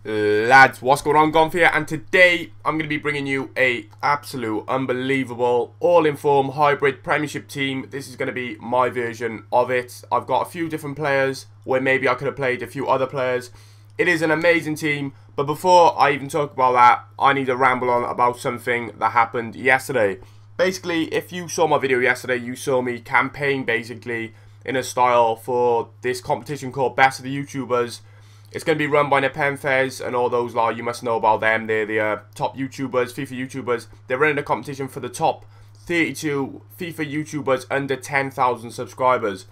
Lads, what's going on, Gonf here, and today I'm going to be bringing you a absolute unbelievable all-in-form hybrid Premiership team. This is going to be my version of it. I've got a few different players where maybe I could have played a few other players. It is an amazing team, but before I even talk about that, I need to ramble on about something that happened yesterday. Basically, if you saw my video yesterday, you saw me campaign basically in a style for this competition called Best of the YouTubers. It's going to be run by Nepenthez and all those you must know about them. They're the top YouTubers, FIFA YouTubers. They're running a competition for the top 32 FIFA YouTubers under 10,000 subscribers.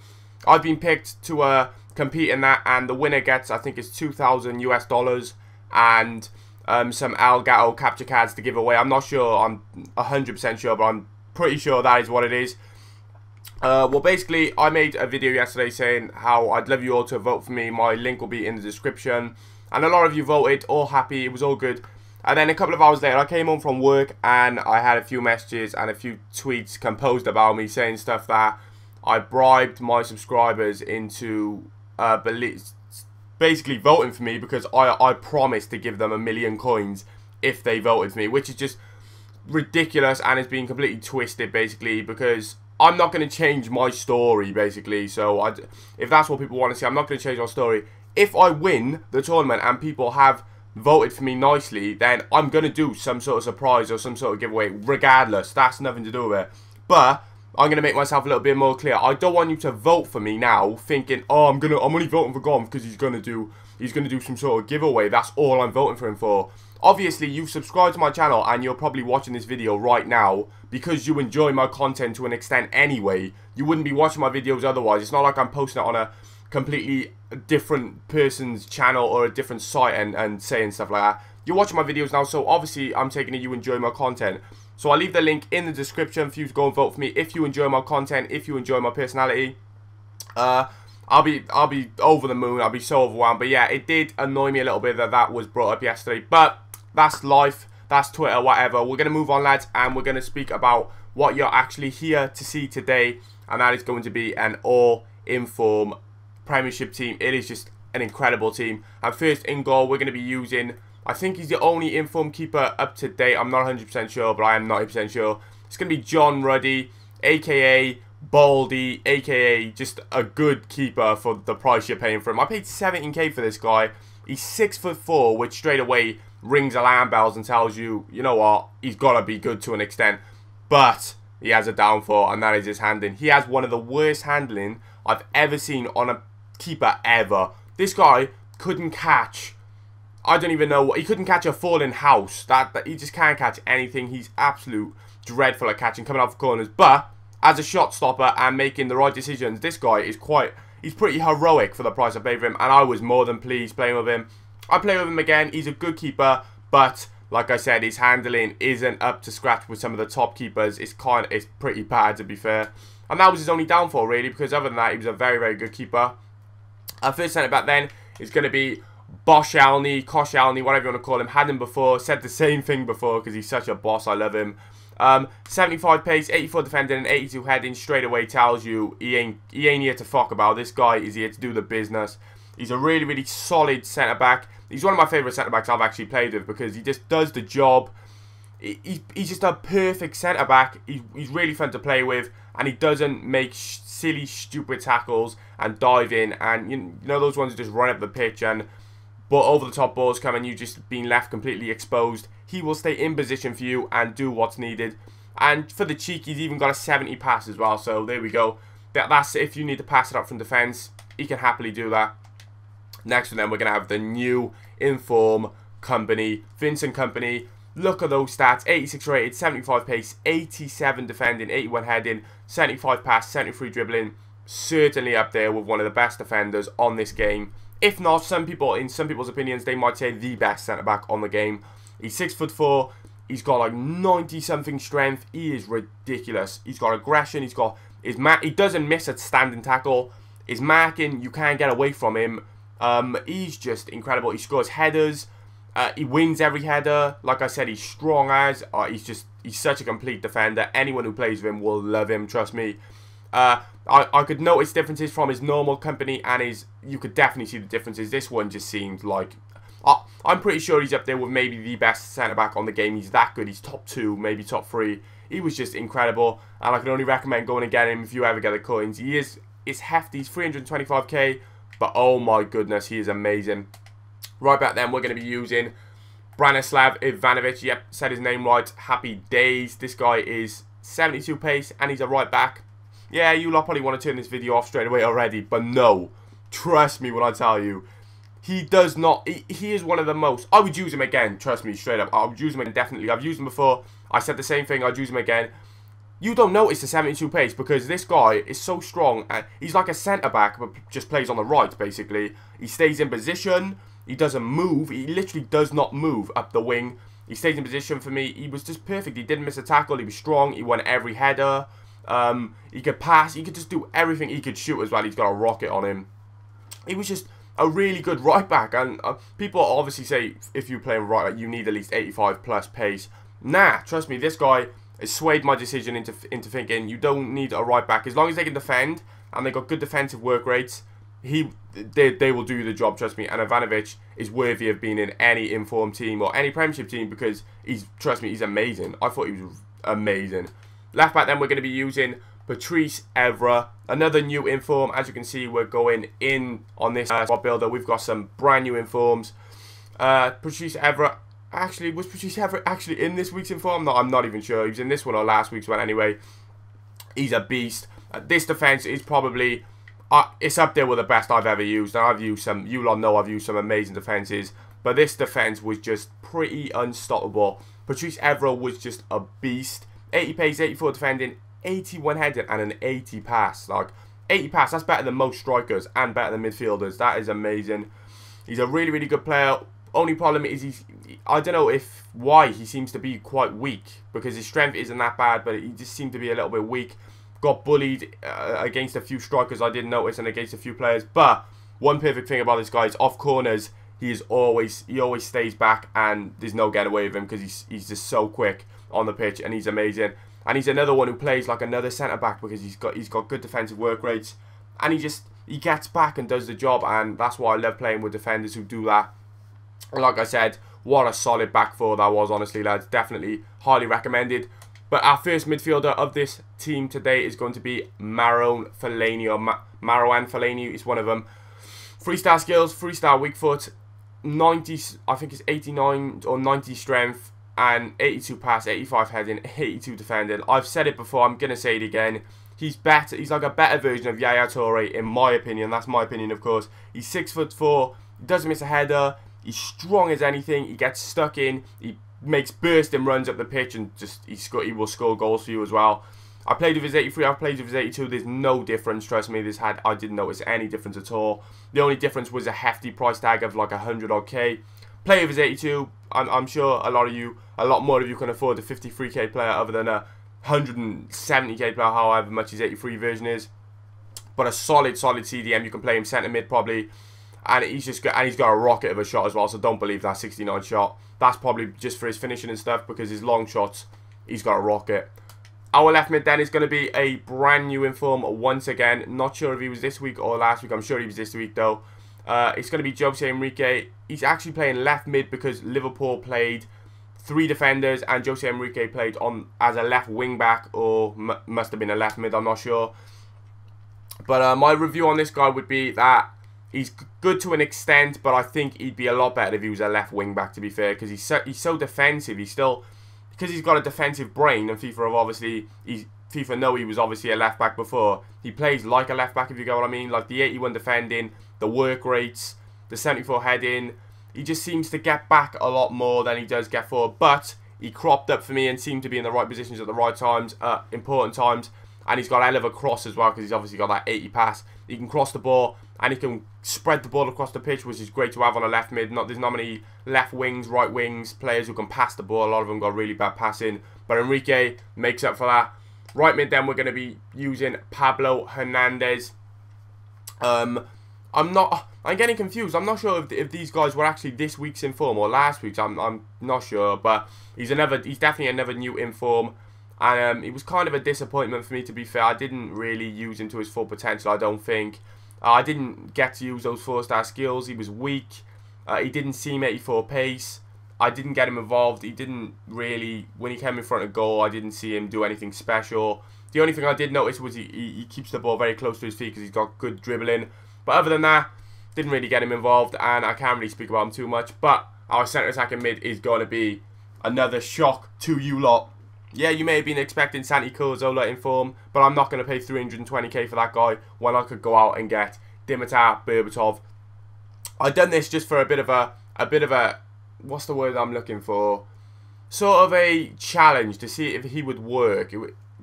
I've been picked to compete in that, and the winner gets, I think it's $2,000 US and some Elgato capture cards to give away. I'm not sure, I'm 100% sure, but I'm pretty sure that is what it is. Well, basically, I made a video yesterday saying how I'd love you all to vote for me. My link will be in the description. And a lot of you voted, all happy, it was all good. And then a couple of hours later, I came home from work and I had a few messages and a few tweets composed about me saying stuff that I bribed my subscribers into basically voting for me because I promised to give them 1,000,000 coins if they voted for me, which is just ridiculous and it's been completely twisted basically because I'm not going to change my story, basically. So, if that's what people want to see, I'm not going to change my story. If I win the tournament and people have voted for me nicely, then I'm going to do some sort of surprise or some sort of giveaway, regardless. That's nothing to do with it. But I'm going to make myself a little bit more clear. I don't want you to vote for me now, thinking, oh, I'm only voting for Gonf because he's going to do some sort of giveaway. That's all I'm voting for him for. Obviously, you've subscribed to my channel and you're probably watching this video right now because you enjoy my content to an extent anyway. You wouldn't be watching my videos otherwise. It's not like I'm posting it on a completely different person's channel or a different site and saying stuff like that. You're watching my videos now, so obviously I'm taking it you enjoy my content. So I'll leave the link in the description for you to go and vote for me if you enjoy my content, if you enjoy my personality. I'll be over the moon. I'll be so overwhelmed. But yeah, it did annoy me a little bit that that was brought up yesterday. But that's life, that's Twitter, whatever. We're going to move on, lads, and we're going to speak about what you're actually here to see today, and that is going to be an all-inform Premiership team. It is just an incredible team. And first in goal, we're going to be using, I think he's the only inform keeper up to date. I'm not 100% sure, but I am 90% sure. It's going to be John Ruddy, a.k.a. Baldy, a.k.a. just a good keeper for the price you're paying for him. I paid 17k for this guy. He's 6'4", which straight away rings alarm bells and tells you, you know what, he's got to be good to an extent. But he has a downfall, and that is his handling. He has one of the worst handling I've ever seen on a keeper ever. This guy couldn't catch, I don't even know what, he couldn't catch a falling house. That he just can't catch anything. He's absolute dreadful at catching, coming out for corners. But as a shot stopper and making the right decisions, this guy is he's pretty heroic for the price I paid for him, and I was more than pleased playing with him. I play with him again. He's a good keeper, but like I said, his handling isn't up to scratch with some of the top keepers. It's pretty bad, to be fair. And that was his only downfall, really, because other than that, he was a very, very good keeper. Our first centre back then is going to be Koscielny, whatever you want to call him. Had him before, said the same thing before because he's such a boss. I love him. 75 pace, 84 defending, and 82 heading. Straight away tells you he ain't here to fuck about. This guy is here to do the business. He's a really, really solid centre back. He's one of my favourite centre backs I've actually played with because he just does the job. He's just a perfect centre back. He's really fun to play with, and he doesn't make silly, stupid tackles and dive in. And you know those ones who just run up the pitch and but over the top balls come and you just being left completely exposed. He will stay in position for you and do what's needed. And for the cheek, he's even got a 70 pass as well. So there we go. That's if you need to pass it up from defence, he can happily do that. Next one then, we're going to have the new inform Kompany, Vincent Kompany. Look at those stats: 86 rated, 75 pace, 87 defending, 81 heading, 75 pass, 73 dribbling. Certainly up there with one of the best defenders on this game. If not, in some people's opinions, they might say the best centre back on the game. He's 6'4". He's got like 90 something strength. He is ridiculous. He's got aggression. He's got he doesn't miss a standing tackle. His marking, you can't get away from him. He's just incredible. He scores headers. He wins every header. Like I said, he's strong as. He's such a complete defender. Anyone who plays with him will love him. Trust me. I could notice differences from his normal Kompany and his. You could definitely see the differences. This one just seemed like I'm pretty sure he's up there with maybe the best centre-back on the game. He's that good. He's top 2, maybe top 3. He was just incredible, and I can only recommend going and getting him if you ever get the coins. It's hefty. He's 325k, but oh my goodness, he is amazing. Right back then, we're going to be using Branislav Ivanovic. Yep, said his name right. Happy days. This guy is 72 pace, and he's a right back. Yeah, you lot probably want to turn this video off straight away already, but no. Trust me when I tell you. He does not... He is one of the most... I would use him again, trust me, straight up. I would use him again, definitely. I've used him before. I said the same thing. I'd use him again. You don't notice the 72 pace because this guy is so strong. And he's like a centre-back, but just plays on the right, basically. He stays in position. He doesn't move. He literally does not move up the wing. He stays in position for me. He was just perfect. He didn't miss a tackle. He was strong. He won every header. He could pass. He could just do everything. He could shoot as well. He's got a rocket on him. He was just a really good right back, and people obviously say if you're playing right back you need at least 85 plus pace. Nah, trust me, this guy has swayed my decision into thinking you don't need a right back. As long as they can defend and they got good defensive work rates, they will do the job, trust me. And Ivanovic is worthy of being in any informed team or any Premiership team because trust me, he's amazing. I thought he was amazing. Left back then we're going to be using Patrice Evra, another new inform. As you can see, we're going in on this squad builder. We've got some brand new informs. Patrice Evra, was Patrice Evra actually in this week's inform? No, I'm not even sure. He was in this one or last week's one anyway. He's a beast. This defense is probably, it's up there with the best I've ever used. And I've used some, you lot know I've used some amazing defenses. But this defense was just pretty unstoppable. Patrice Evra was just a beast. 80 pace, 84 defending, 81 heading and an 80 pass. Like 80 pass, that's better than most strikers and better than midfielders. That is amazing. He's a really, really good player. Only problem is I don't know why he seems to be quite weak, because his strength isn't that bad, but he just seemed to be a little bit weak. Got bullied against a few strikers I didn't notice and against a few players. But one perfect thing about this guy is off corners he always stays back and there's no getting away with him because he's just so quick on the pitch and he's amazing. And he's another one who plays like another centre back because he's got good defensive work rates, and he gets back and does the job, and that's why I love playing with defenders who do that. And like I said, what a solid back four that was, honestly, lads. Definitely highly recommended. But our first midfielder of this team today is going to be Marouane Fellaini, or Marouane Fellaini is one of them. 3-star skills, 3-star weak foot, 90, I think it's 89 or 90 strength, and 82 pass, 85 heading, 82 defending. I've said it before, I'm going to say it again. He's better. He's like a better version of Yaya Toure, in my opinion. That's my opinion, of course. He's 6'4", he doesn't miss a header, he's strong as anything, he gets stuck in, he makes bursting runs up the pitch, and just he will score goals for you as well. I played with his 83, I've played with his 82, there's no difference, trust me. I didn't notice any difference at all. The only difference was a hefty price tag of like 100 odd K. Play with his 82, I'm sure a lot more of you can afford a 53k player other than a 170k player, however much his 83 version is. But a solid CDM, you can play him centre mid probably, and he's got a rocket of a shot as well. So don't believe that 69 shot. That's probably just for his finishing and stuff, because his long shots, he's got a rocket. Our left mid then is going to be a brand new inform once again. Not sure if he was this week or last week. I'm sure he was this week though. It's going to be Jose Enrique. He's actually playing left mid because Liverpool played 3 defenders and Jose Enrique played on as a left wing back, or must have been a left mid, I'm not sure. But my review on this guy would be that he's good to an extent, but I think he'd be a lot better if he was a left wing back, to be fair, because he's so defensive. Because he's got a defensive brain, and FIFA know he was obviously a left back before. He plays like a left back, if you get what I mean. Like the 81 defending, the work rates, the 74 heading. He just seems to get back a lot more than he does get forward. But he cropped up for me and seemed to be in the right positions at the right times, important times. And he's got a hell of a cross as well, because he's obviously got that 80 pass. He can cross the ball and he can spread the ball across the pitch, which is great to have on a left mid. There's not many left wings, right wings players who can pass the ball. A lot of them got really bad passing, but Enrique makes up for that. Right mid then we're going to be using Pablo Hernandez. I'm getting confused. I'm not sure if these guys were actually this week's inform or last week's. I'm not sure, but he's definitely another new inform. And it was kind of a disappointment for me, to be fair. I didn't really use him to his full potential, I don't think. I didn't get to use those 4-star skills. He was weak. He didn't seem 84 pace. I didn't get him involved. He didn't really, when he came in front of goal, I didn't see him do anything special. The only thing I did notice was he keeps the ball very close to his feet because he's got good dribbling. But other than that, didn't really get him involved, and I can't really speak about him too much. But our centre attacking mid is going to be another shock to you lot. Yeah, you may have been expecting Santi Cazorla in form, but I'm not going to pay 320k for that guy when I could go out and get Dimitar Berbatov. I've done this just for a bit of a, what's the word I'm looking for? Sort of a challenge to see if he would work.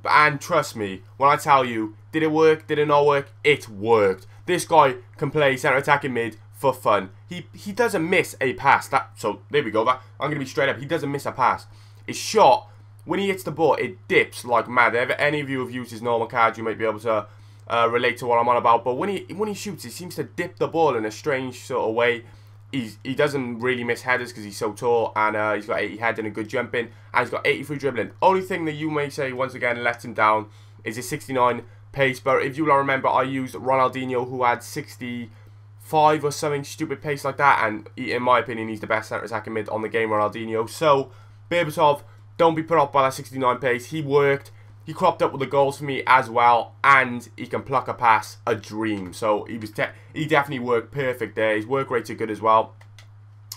And trust me, when I tell you, did it work, did it not work? It worked. This guy can play centre attacking mid for fun. He doesn't miss a pass. So there we go. I'm going to be straight up. He doesn't miss a pass. His shot, when he hits the ball, it dips like mad. If any of you have used his normal cards, you might be able to relate to what I'm on about. But when he shoots, he seems to dip the ball in a strange sort of way. He doesn't really miss headers because he's so tall, and he's got 80 head and a good jumping, and he's got 83 dribbling. Only thing that you may say once again lets him down is his 69 pace. But if you will remember, I used Ronaldinho, who had 65 or something stupid pace like that, and in my opinion, he's the best centre attacking mid on the game, Ronaldinho. So Berbatov, don't be put off by that 69 pace. He worked. He cropped up with the goals for me as well, and he can pluck a pass, a dream. So he definitely worked perfect there. His work rates are good as well.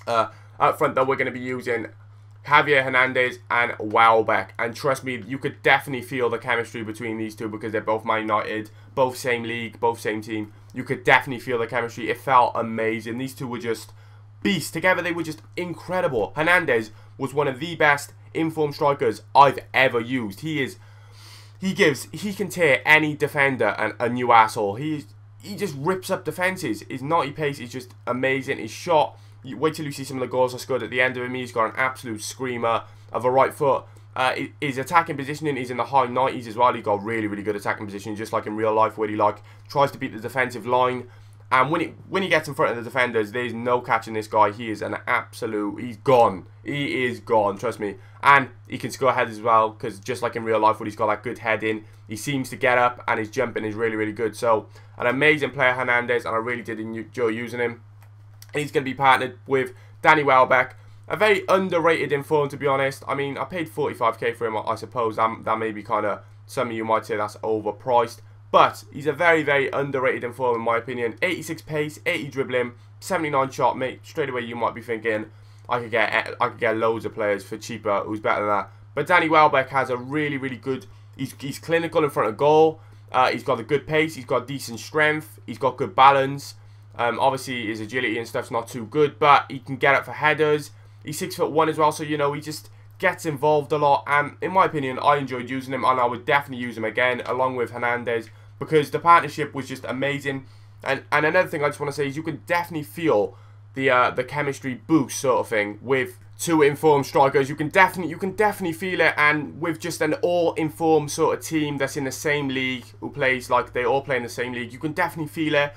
Up front though, we're going to be using Javier Hernandez and Welbeck, and trust me, you could definitely feel the chemistry between these two because they're both Man United, both same league, both same team. You could definitely feel the chemistry. It felt amazing. These two were just beasts together. They were just incredible. Hernandez was one of the best in-form strikers I've ever used. He can tear any defender a new asshole. He just rips up defenses. His naughty pace is just amazing. His shot, you wait till you see some of the goals I scored at the end of him. He's got an absolute screamer of a right foot. His attacking positioning is in the high 90s as well. He's got really, really good attacking positioning, just like in real life, where he tries to beat the defensive line. And when he gets in front of the defenders, there's no catching this guy. He is an absolute, he's gone. He is gone, trust me. And he can score headers as well, because just like in real life, when he's got that good head in, he seems to get up, and his jumping is really, really good. So, an amazing player, Hernandez, and I really did enjoy using him. And he's going to be partnered with Danny Welbeck, a very underrated in form, to be honest. I mean, I paid 45k for him, I suppose. That may be kind of, some of you might say that's overpriced. But he's a very, very underrated in form, in my opinion. 86 pace, 80 dribbling, 79 shot. Mate, straight away you might be thinking, I could get loads of players for cheaper who's better than that. But Danny Welbeck has a really, really good. He's clinical in front of goal. He's got a good pace. He's got decent strength. He's got good balance. Obviously his agility and stuff's not too good, but he can get up for headers. He's 6'1" as well, so you know he just gets involved a lot. And in my opinion, I enjoyed using him, and I would definitely use him again along with Hernandez, because the partnership was just amazing. And another thing I just want to say is you can definitely feel the chemistry boost sort of thing with two informed strikers. You can definitely feel it, and with just an all-informed sort of team that's in the same league, who plays like they all play in the same league, you can definitely feel it.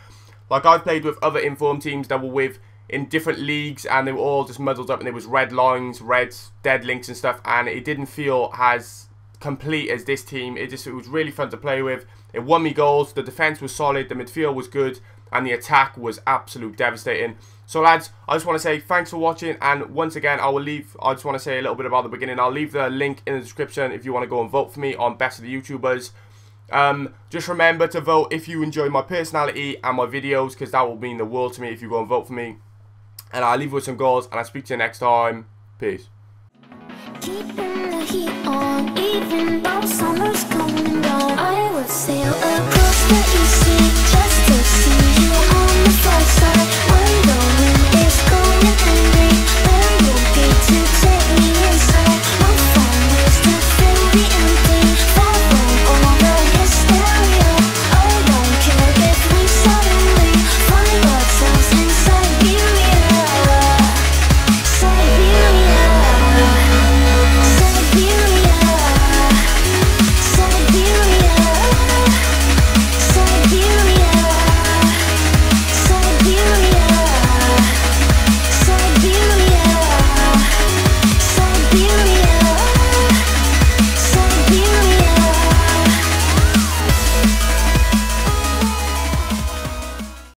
Like I've played with other informed teams that were in different leagues, and they were all just muddled up, and there was red lines, reds, dead links and stuff, and it didn't feel as complete as this team. It was really fun to play with. It won me goals. The defense was solid, the midfield was good, and the attack was absolute devastating. So lads, I just want to say thanks for watching, and once again I just want to say a little bit about the beginning. I'll leave the link in the description if you want to go and vote for me on Best of the YouTubers. Just remember to vote if you enjoy my personality and my videos, because that will mean the world to me if you go and vote for me. And I'll leave you with some goals, and I'll speak to you next time. Peace. Keeping the heat on, even though summer's coming down. I would sail across the east sea just to see you on the far side.